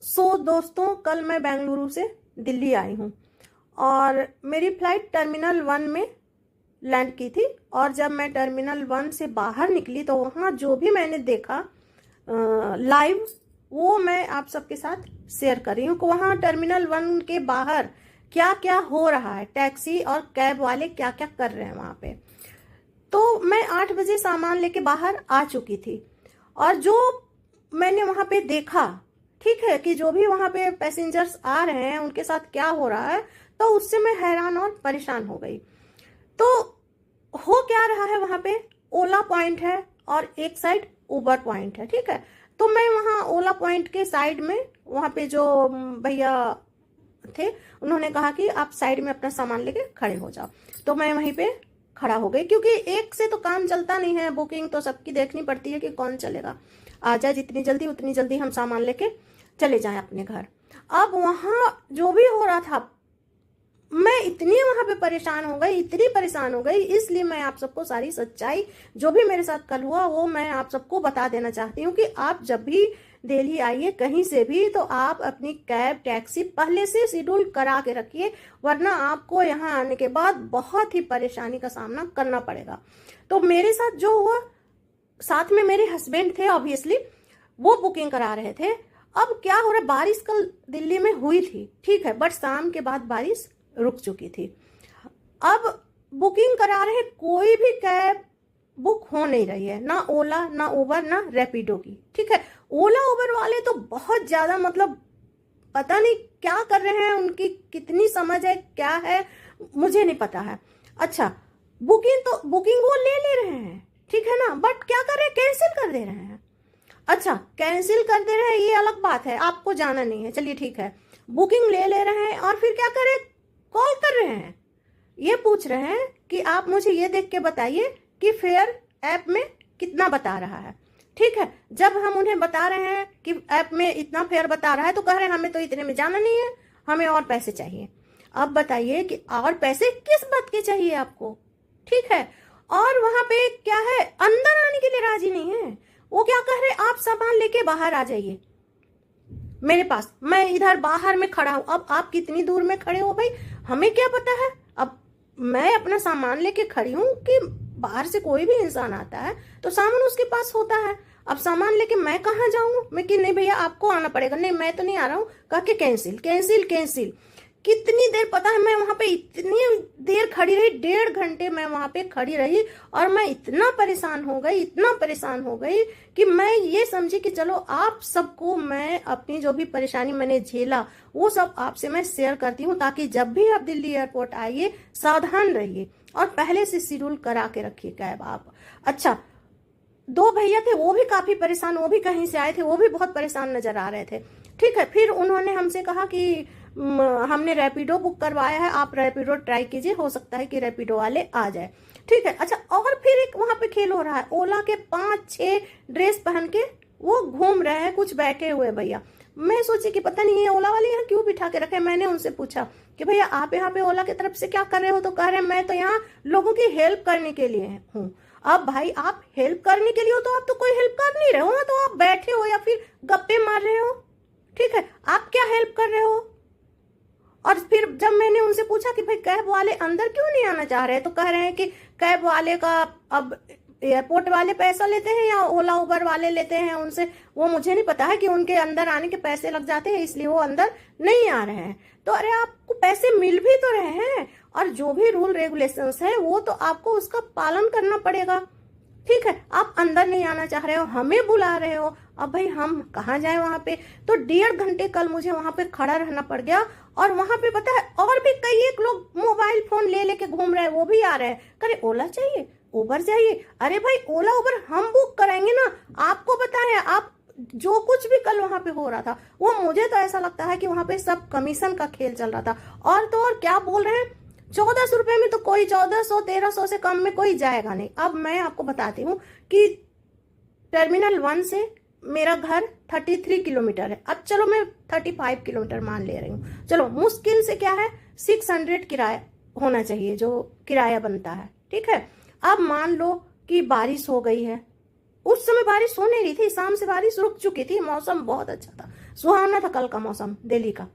दोस्तों, कल मैं बेंगलुरु से दिल्ली आई हूँ और मेरी फ़्लाइट टर्मिनल 1 में लैंड की थी। और जब मैं टर्मिनल 1 से बाहर निकली तो वहाँ जो भी मैंने देखा लाइव, वो मैं आप सबके साथ शेयर कर रही हूँ कि वहाँ टर्मिनल 1 के बाहर क्या क्या हो रहा है, टैक्सी और कैब वाले क्या क्या कर रहे हैं वहाँ पे। तो मैं 8 बजे सामान लेके बाहर आ चुकी थी और जो मैंने वहाँ पे देखा, ठीक है, कि जो भी वहाँ पे पैसेंजर्स आ रहे हैं उनके साथ क्या हो रहा है, तो उससे मैं हैरान और परेशान हो गई। तो हो क्या रहा है, वहाँ पे ओला पॉइंट है और एक साइड उबर पॉइंट है, ठीक है। तो मैं वहाँ ओला पॉइंट के साइड में, वहाँ पे जो भैया थे, उन्होंने कहा कि आप साइड में अपना सामान लेके खड़े हो जाओ। तो मैं वहीं पे खड़ा हो गई, क्योंकि एक से तो काम चलता नहीं है, बुकिंग तो सबकी देखनी पड़ती है कि कौन चलेगा। आ जाए जितनी जल्दी उतनी जल्दी हम सामान लेके चले जाएं अपने घर। अब वहाँ जो भी हो रहा था, मैं इतनी वहां पे परेशान हो गई, इतनी परेशान हो गई, इसलिए मैं आप सबको सारी सच्चाई जो भी मेरे साथ कल हुआ वो मैं आप सबको बता देना चाहती हूँ कि आप जब भी दिल्ली आइए कहीं से भी, तो आप अपनी कैब टैक्सी पहले से शेड्यूल करा के रखिए, वरना आपको यहाँ आने के बाद बहुत ही परेशानी का सामना करना पड़ेगा। तो मेरे साथ जो हुआ, साथ में मेरे हस्बैंड थे, ऑब्वियसली वो बुकिंग करा रहे थे। अब क्या हो रहा है, बारिश कल दिल्ली में हुई थी, ठीक है, बट शाम के बाद बारिश रुक चुकी थी। अब बुकिंग करा रहे, कोई भी कैब बुक हो नहीं रही है, ना ओला ना उबर ना रैपिडो की, ठीक है। ओला उबर वाले तो बहुत ज्यादा, मतलब पता नहीं क्या कर रहे हैं, उनकी कितनी समझ है क्या है मुझे नहीं पता है। अच्छा, बुकिंग वो ले रहे हैं, ठीक है ना, बट क्या कर रहे हैं, कैंसिल कर दे रहे हैं। अच्छा, कैंसिल कर दे रहे हैं ये अलग बात है, आपको जाना नहीं है, चलिए ठीक है। बुकिंग ले रहे हैं और फिर क्या करें, कॉल कर रहे हैं, ये पूछ रहे हैं कि आप मुझे ये देख के बताइए कि फेयर ऐप में कितना बता रहा है, ठीक है। जब हम उन्हें बता रहे हैं कि ऐप में इतना फेयर बता रहा है, तो कह रहे हैं हमें तो इतने में जाना नहीं है, हमें और पैसे चाहिए। अब बताइए कि और पैसे किस बात के चाहिए आपको, ठीक है। और वहां पे क्या है, अंदर आने के लिए राजी नहीं है। वो क्या कह रहे, आप सामान लेके बाहर आ जाइए मेरे पास, मैं इधर बाहर में खड़ा हूं। अब आप कितनी दूर में खड़े हो भाई, हमें क्या पता है। अब मैं अपना सामान लेके खड़ी हूं कि बाहर से कोई भी इंसान आता है तो सामान उसके पास होता है। अब सामान लेके मैं कहाँ जाऊं, मैं कि नहीं भैया आपको आना पड़ेगा, नहीं मैं तो नहीं आ रहा हूँ, कह के कैंसिल कैंसिल कैंसिल। कितनी देर, पता है मैं वहां पे इतनी देर खड़ी रही, 1.5 घंटे मैं वहां पे खड़ी रही। और मैं इतना परेशान हो गई, इतना परेशान हो गई कि मैं ये समझी कि चलो आप सबको मैं अपनी जो भी परेशानी मैंने झेला वो सब आपसे मैं शेयर करती हूँ, ताकि जब भी आप दिल्ली एयरपोर्ट आइए सावधान रहिए और पहले से शेड्यूल करा के रखिए कैब आप। अच्छा, 2 भैया थे, वो भी काफी परेशान, वो भी कहीं से आए थे, वो भी बहुत परेशान नजर आ रहे थे, ठीक है। फिर उन्होंने हमसे कहा कि हमने रैपिडो बुक करवाया है, आप रैपिडो ट्राई कीजिए, हो सकता है कि रैपिडो वाले आ जाए, ठीक है। अच्छा, और फिर एक वहां पे खेल हो रहा है, ओला के 5-6 ड्रेस पहन के वो घूम रहे हैं, कुछ बैठे हुए भैया। मैं सोची कि पता नहीं ये ओला वाले यहाँ क्यों बिठा के रखे। मैंने उनसे पूछा कि भैया आप यहाँ पे ओला की तरफ से क्या कर रहे हो, तो कह रहे हैं मैं तो यहाँ लोगों की हेल्प करने के लिए हूँ। अब भाई आप हेल्प करने के लिए हो तो आप तो कोई हेल्प कर नहीं रहे हो ना, तो आप बैठे हो या फिर गप्पे मार रहे हो, ठीक है। आप क्या हेल्प कर रहे हो। और फिर जब मैंने उनसे पूछा कि भाई कैब वाले अंदर क्यों नहीं आना चाह रहे, तो कह रहे हैं कि कैब वाले का अब एयरपोर्ट वाले पैसा लेते हैं या ओला उबर वाले लेते हैं उनसे, वो मुझे नहीं पता है कि उनके अंदर आने के पैसे लग जाते हैं, इसलिए वो अंदर नहीं आ रहे हैं। तो अरे आपको पैसे मिल भी तो रहे हैं, और जो भी रूल रेगुलेशंस है वो तो आपको उसका पालन करना पड़ेगा, ठीक है। आप अंदर नहीं आना चाह रहे हो, हमें बुला रहे हो, अब भाई हम कहाँ जाए वहां पे। तो 1.5 घंटे कल मुझे वहां पे खड़ा रहना पड़ गया। और वहां पे पता है और भी कई एक लोग मोबाइल फोन ले लेके घूम रहे हैं, वो भी आ रहे हैं, करे ओला चाहिए उबर चाहिए। अरे भाई ओला उबर हम बुक कराएंगे ना, आपको बताएं। आप जो कुछ भी कल वहां पे हो रहा था, वो मुझे तो ऐसा लगता है कि वहां पे सब कमीशन का खेल चल रहा था। और तो और क्या बोल रहे हैं, 1400 रुपए में तो कोई 1400-1300 से कम में कोई जाएगा नहीं। अब मैं आपको बताती हूँ कि टर्मिनल 1 से मेरा घर 33 किलोमीटर है। अब चलो मैं 35 किलोमीटर मान ले रही हूँ, चलो मुश्किल से क्या है 600 किराया होना चाहिए, जो किराया बनता है, ठीक है। अब मान लो कि बारिश हो गई है, उस समय बारिश हो नहीं रही थी, शाम से बारिश रुक चुकी थी, मौसम बहुत अच्छा था, सुहावना था कल का मौसम दिल्ली का।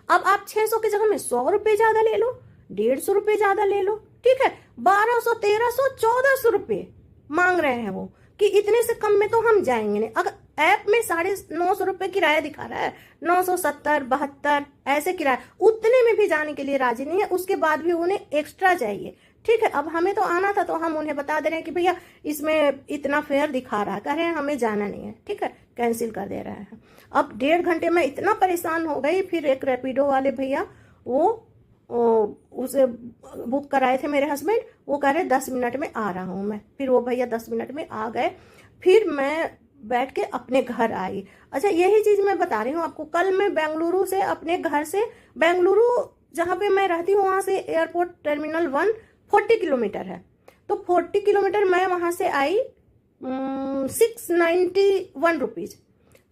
अब आप 600 की जगह में 100 रुपए ज्यादा ले लो, 150 रुपए ज्यादा ले लो, ठीक है, 1200, 1300, 1400 रुपए मांग रहे हैं वो, कि इतने से कम में तो हम जाएंगे नहीं। अगर ऐप में 950 रुपए किराया दिखा रहा है, 970, 72 ऐसे किराया, उतने में भी जाने के लिए राजी नहीं है, उसके बाद भी उन्हें एक्स्ट्रा चाहिए, ठीक है। अब हमें तो आना था, तो हम उन्हें बता दे रहे हैं कि भैया इसमें इतना फेयर दिखा रहा है, कह रहे हैं हमें जाना नहीं है, ठीक है, कैंसिल कर दे रहे हैं। अब 1.5 घंटे में इतना परेशान हो गई, फिर एक रैपिडो वाले भैया वो उसे बुक कराए थे मेरे हस्बैंड, वो कह रहे 10 मिनट में आ रहा हूँ मैं। फिर वो भैया 10 मिनट में आ गए, फिर मैं बैठ के अपने घर आई। अच्छा, यही चीज मैं बता रही हूँ आपको। कल मैं बेंगलुरु से, अपने घर से बेंगलुरु जहाँ पे मैं रहती हूँ वहां से एयरपोर्ट टर्मिनल 1 40 किलोमीटर है, तो 40 किलोमीटर मैं वहां से आई 691 रुपीज,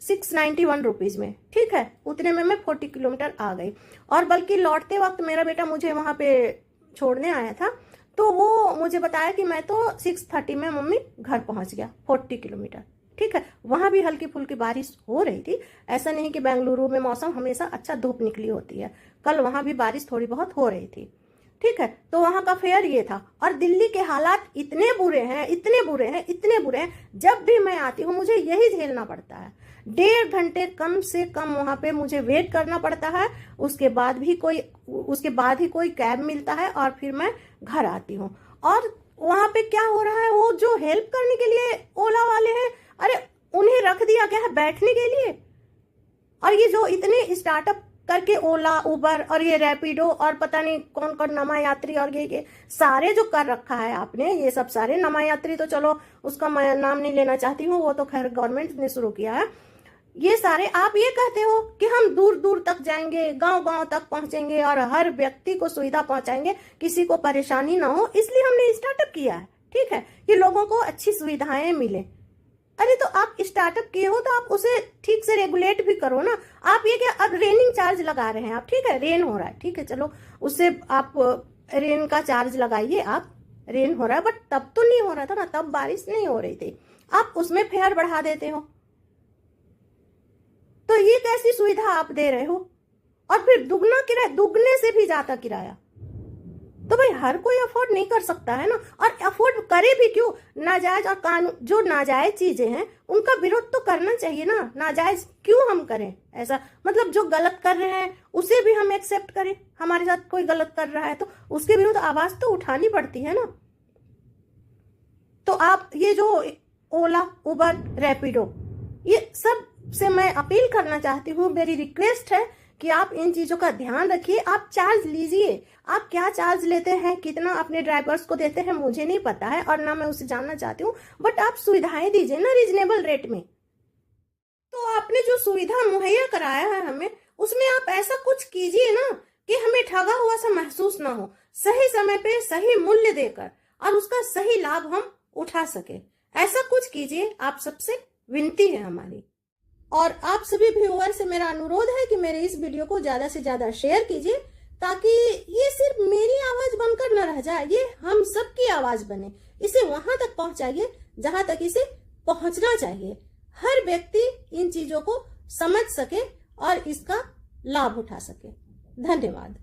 691 रुपीज में, ठीक है, उतने में मैं 40 किलोमीटर आ गई। और बल्कि लौटते वक्त मेरा बेटा मुझे वहां पे छोड़ने आया था, तो वो मुझे बताया कि मैं तो 6:30 में मम्मी घर पहुंच गया, 40 किलोमीटर, ठीक है। वहां भी हल्की फुल्की बारिश हो रही थी, ऐसा नहीं कि बेंगलुरु में मौसम हमेशा अच्छा धूप निकली होती है, कल वहां भी बारिश थोड़ी बहुत हो रही थी, ठीक है। तो वहां का फेयर ये था। और दिल्ली के हालात इतने बुरे हैं, इतने बुरे हैं, इतने बुरे हैं, जब भी मैं आती हूँ मुझे यही झेलना पड़ता है। 1.5 घंटे कम से कम वहां पे मुझे वेट करना पड़ता है, उसके बाद ही कोई कैब मिलता है, और फिर मैं घर आती हूँ। और वहां पे क्या हो रहा है, वो जो हेल्प करने के लिए ओला वाले हैं, अरे उन्हें रख दिया गया है बैठने के लिए। और ये जो इतने स्टार्टअप करके ओला, उबर और ये रैपिडो और पता नहीं कौन कौन नमा यात्री और ये सारे जो कर रखा है आपने, ये सब सारे नमा यात्री तो चलो उसका मैं नाम नहीं लेना चाहती हूँ, वो तो खैर गवर्नमेंट ने शुरू किया है। ये सारे आप ये कहते हो कि हम दूर दूर तक जाएंगे, गांव गांव तक पहुंचेंगे और हर व्यक्ति को सुविधा पहुंचाएंगे, किसी को परेशानी ना हो, इसलिए हमने स्टार्टअप किया है, ठीक है, कि लोगों को अच्छी सुविधाएं मिले। अरे तो आप स्टार्टअप किए हो तो आप उसे ठीक से रेगुलेट भी करो ना। आप ये क्या, अब रेनिंग चार्ज लगा रहे हैं आप, ठीक है, रेन हो रहा है, ठीक है, चलो उससे आप रेन का चार्ज लगाइए, आप रेन हो रहा है, बट तब तो नहीं हो रहा था ना, तब बारिश नहीं हो रही थी, आप उसमें फेयर बढ़ा देते हो। तो ये कैसी सुविधा आप दे रहे हो? और फिर दुगना किराया, दुगने से भी ज्यादा किराया, तो भाई हर कोई अफोर्ड नहीं कर सकता है ना। और अफोर्ड करे भी क्यों, नाजायज और कानून, जो नाजायज चीजें हैं उनका विरोध तो करना चाहिए ना। नाजायज क्यों हम करें ऐसा, मतलब जो गलत कर रहे हैं उसे भी हम एक्सेप्ट करें, हमारे साथ कोई गलत कर रहा है तो उसके विरुद्ध आवाज तो उठानी पड़ती है ना। तो आप ये जो ओला, उबर, रैपिडो, ये सब से मैं अपील करना चाहती हूँ, मेरी रिक्वेस्ट है कि आप इन चीजों का ध्यान रखिए। आप चार्ज लीजिए, आप क्या चार्ज लेते हैं, कितना अपने ड्राइवर्स को देते हैं, मुझे नहीं पता है और ना मैं उसे जानना चाहती हूँ, बट आप सुविधाएं दीजिए ना रीजनेबल रेट में। तो आपने जो सुविधा मुहैया कराया है हमें, उसमें आप ऐसा कुछ कीजिए ना कि हमें ठगा हुआ सा महसूस ना हो, सही समय पे सही मूल्य देकर और उसका सही लाभ हम उठा सके, ऐसा कुछ कीजिए। आप सबसे विनती है हमारी। और आप सभी व्यूअर से मेरा अनुरोध है कि मेरे इस वीडियो को ज्यादा से ज्यादा शेयर कीजिए, ताकि ये सिर्फ मेरी आवाज बनकर न रह जाए, ये हम सबकी आवाज बने। इसे वहां तक पहुंचाइए जहां तक इसे पहुंचना चाहिए, हर व्यक्ति इन चीजों को समझ सके और इसका लाभ उठा सके। धन्यवाद।